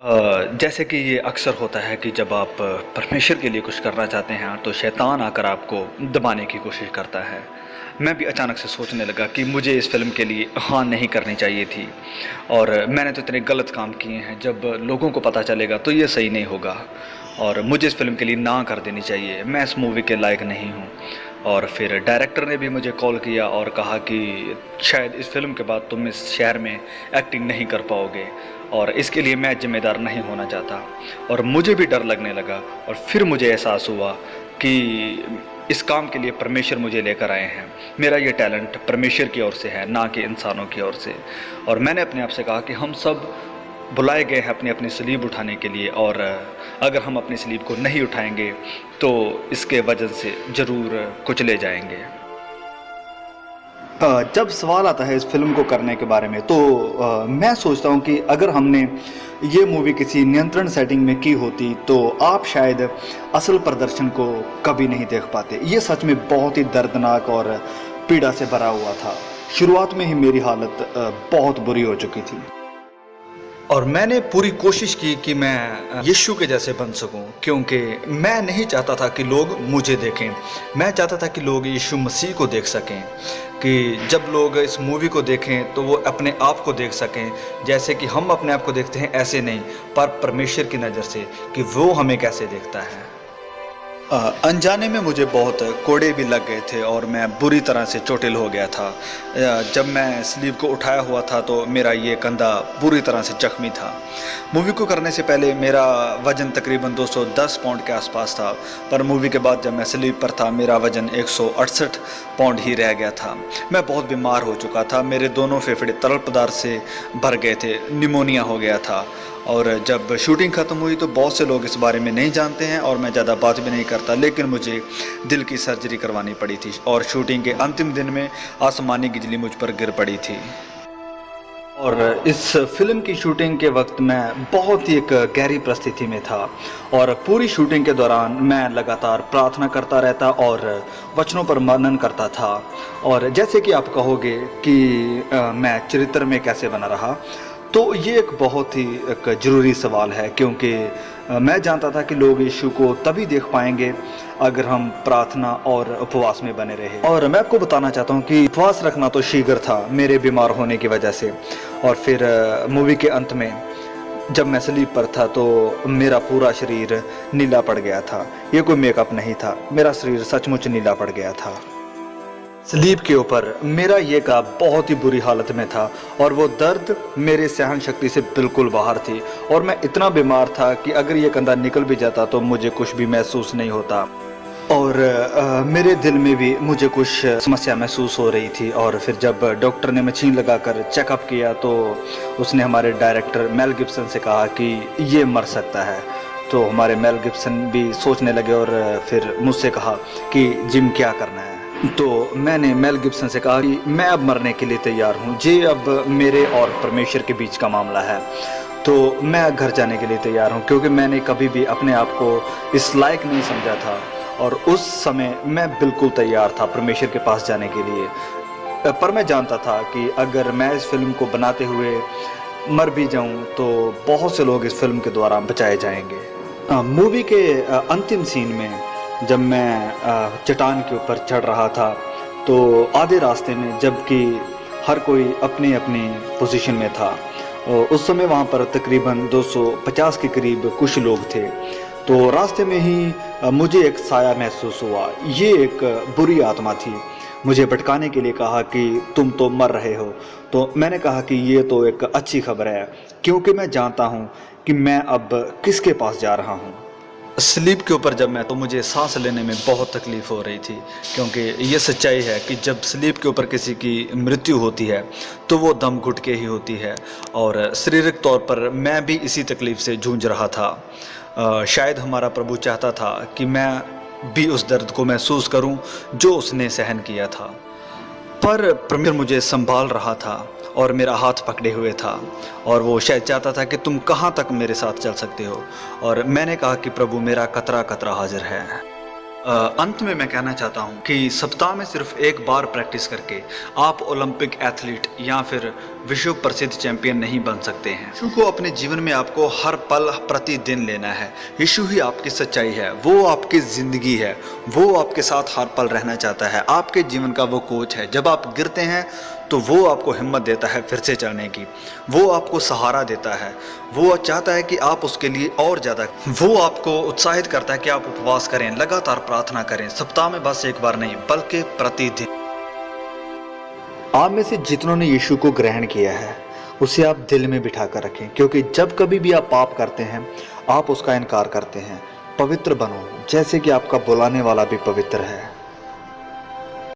जैसे कि ये अक्सर होता है कि जब आप परमेश्वर के लिए कुछ करना चाहते हैं तो शैतान आकर आपको दबाने की कोशिश करता है। मैं भी अचानक से सोचने लगा कि मुझे इस फ़िल्म के लिए हाँ नहीं करनी चाहिए थी और मैंने तो इतने गलत काम किए हैं, जब लोगों को पता चलेगा तो ये सही नहीं होगा और मुझे इस फ़िल्म के लिए ना कर देनी चाहिए, मैं इस मूवी के लायक नहीं हूँ। और फिर डायरेक्टर ने भी मुझे कॉल किया और कहा कि शायद इस फ़िल्म के बाद तुम इस शहर में एक्टिंग नहीं कर पाओगे और इसके लिए मैं ज़िम्मेदार नहीं होना चाहता। और मुझे भी डर लगने लगा और फिर मुझे एहसास हुआ कि इस काम के लिए परमेश्वर मुझे लेकर आए हैं। मेरा ये टैलेंट परमेश्वर की ओर से है, ना कि इंसानों की ओर से। और मैंने अपने आप से कहा कि हम सब बुलाए गए हैं अपनी अपनी सलीब उठाने के लिए, और अगर हम अपनी सलीब को नहीं उठाएंगे तो इसके वजन से ज़रूर कुचले जाएंगे। जब सवाल आता है इस फिल्म को करने के बारे में तो मैं सोचता हूँ कि अगर हमने ये मूवी किसी नियंत्रण सेटिंग में की होती तो आप शायद असल प्रदर्शन को कभी नहीं देख पाते। ये सच में बहुत ही दर्दनाक और पीड़ा से भरा हुआ था। शुरुआत में ही मेरी हालत बहुत बुरी हो चुकी थी और मैंने पूरी कोशिश की कि मैं यीशु के जैसे बन सकूं, क्योंकि मैं नहीं चाहता था कि लोग मुझे देखें। मैं चाहता था कि लोग यीशु मसीह को देख सकें, कि जब लोग इस मूवी को देखें तो वो अपने आप को देख सकें जैसे कि हम अपने आप को देखते हैं, ऐसे नहीं पर परमेश्वर की नज़र से कि वो हमें कैसे देखता है। अनजाने में मुझे बहुत कोड़े भी लग गए थे और मैं बुरी तरह से चोटिल हो गया था। जब मैं स्लीव को उठाया हुआ था तो मेरा ये कंधा बुरी तरह से जख्मी था। मूवी को करने से पहले मेरा वज़न तकरीबन 210 पाउंड के आसपास था, पर मूवी के बाद जब मैं स्लीव पर था मेरा वज़न 168 पाउंड ही रह गया था। मैं बहुत बीमार हो चुका था, मेरे दोनों फेफड़े तरल पदार्थ से भर गए थे, निमोनिया हो गया था। और जब शूटिंग ख़त्म हुई तो बहुत से लोग इस बारे में नहीं जानते हैं और मैं ज़्यादा बात भी नहीं करता, लेकिन मुझे दिल की सर्जरी करवानी पड़ी थी और शूटिंग के अंतिम दिन में आसमानी बिजली मुझ पर गिर पड़ी थी। और इस फिल्म की शूटिंग के वक्त मैं बहुत ही एक गहरी परिस्थिति में था और पूरी शूटिंग के दौरान मैं लगातार प्रार्थना करता रहता और वचनों पर मनन करता था। और जैसे कि आप कहोगे कि मैं चरित्र में कैसे बना रहा, तो ये एक बहुत ही एक ज़रूरी सवाल है, क्योंकि मैं जानता था कि लोग यीशु को तभी देख पाएंगे अगर हम प्रार्थना और उपवास में बने रहे। और मैं आपको बताना चाहता हूँ कि उपवास रखना तो शीघ्र था मेरे बीमार होने की वजह से। और फिर मूवी के अंत में जब मैं स्लीप पर था तो मेरा पूरा शरीर नीला पड़ गया था। ये कोई मेकअप नहीं था, मेरा शरीर सचमुच नीला पड़ गया था। स्लीप के ऊपर मेरा ये का बहुत ही बुरी हालत में था और वो दर्द मेरे सहन शक्ति से बिल्कुल बाहर थी और मैं इतना बीमार था कि अगर ये कंधा निकल भी जाता तो मुझे कुछ भी महसूस नहीं होता। और मेरे दिल में भी मुझे कुछ समस्या महसूस हो रही थी। और फिर जब डॉक्टर ने मशीन लगाकर चेकअप किया तो उसने हमारे डायरेक्टर मेल गिब्सन से कहा कि ये मर सकता है। तो हमारे मेल गिब्सन भी सोचने लगे और फिर मुझसे कहा कि जिम क्या करना है। तो मैंने मेल गिब्सन से कहा कि मैं अब मरने के लिए तैयार हूँ, ये अब मेरे और परमेश्वर के बीच का मामला है, तो मैं घर जाने के लिए तैयार हूँ, क्योंकि मैंने कभी भी अपने आप को इस लायक नहीं समझा था और उस समय मैं बिल्कुल तैयार था परमेश्वर के पास जाने के लिए। पर मैं जानता था कि अगर मैं इस फिल्म को बनाते हुए मर भी जाऊँ तो बहुत से लोग इस फिल्म के द्वारा बचाए जाएंगे। मूवी के अंतिम सीन में जब मैं चट्टान के ऊपर चढ़ रहा था तो आधे रास्ते में, जबकि हर कोई अपनी अपनी पोजीशन में था, उस समय वहाँ पर तकरीबन 250 के करीब कुछ लोग थे। तो रास्ते में ही मुझे एक साया महसूस हुआ। ये एक बुरी आत्मा थी, मुझे भटकाने के लिए कहा कि तुम तो मर रहे हो। तो मैंने कहा कि ये तो एक अच्छी खबर है, क्योंकि मैं जानता हूँ कि मैं अब किसके पास जा रहा हूँ। स्लीप के ऊपर जब मैं तो मुझे सांस लेने में बहुत तकलीफ़ हो रही थी, क्योंकि ये सच्चाई है कि जब स्लीप के ऊपर किसी की मृत्यु होती है तो वो दम घुट के ही होती है। और शारीरिक तौर पर मैं भी इसी तकलीफ़ से जूझ रहा था। शायद हमारा प्रभु चाहता था कि मैं भी उस दर्द को महसूस करूं जो उसने सहन किया था, पर परमेश्वर मुझे संभाल रहा था और मेरा हाथ पकड़े हुए था और वो शायद चाहता था कि तुम कहाँ तक मेरे साथ चल सकते हो। और मैंने कहा कि प्रभु मेरा कतरा कतरा हाजिर है। अंत में मैं कहना चाहता हूँ कि सप्ताह में सिर्फ एक बार प्रैक्टिस करके आप ओलंपिक एथलीट या फिर विश्व प्रसिद्ध चैंपियन नहीं बन सकते हैं। यीशु को अपने जीवन में आपको हर पल प्रतिदिन लेना है। यीशु ही आपकी सच्चाई है, वो आपकी जिंदगी है, वो आपके साथ हर पल रहना चाहता है, आपके जीवन का वो कोच है। जब आप गिरते हैं तो वो आपको हिम्मत देता है फिर से चलने की, वो आपको सहारा देता है, वो चाहता है कि आप उसके लिए और ज़्यादा, वो आपको उत्साहित करता है कि आप उपवास करें, लगातार प्रार्थना करें, सप्ताह में बस एक बार नहीं बल्कि प्रतिदिन। आप में से जितनों ने यीशु को ग्रहण किया है उसे आप दिल में बिठा कर रखें, क्योंकि जब कभी भी आप पाप करते हैं आप उसका इनकार करते हैं। पवित्र बनो जैसे कि आपका बुलाने वाला भी पवित्र है।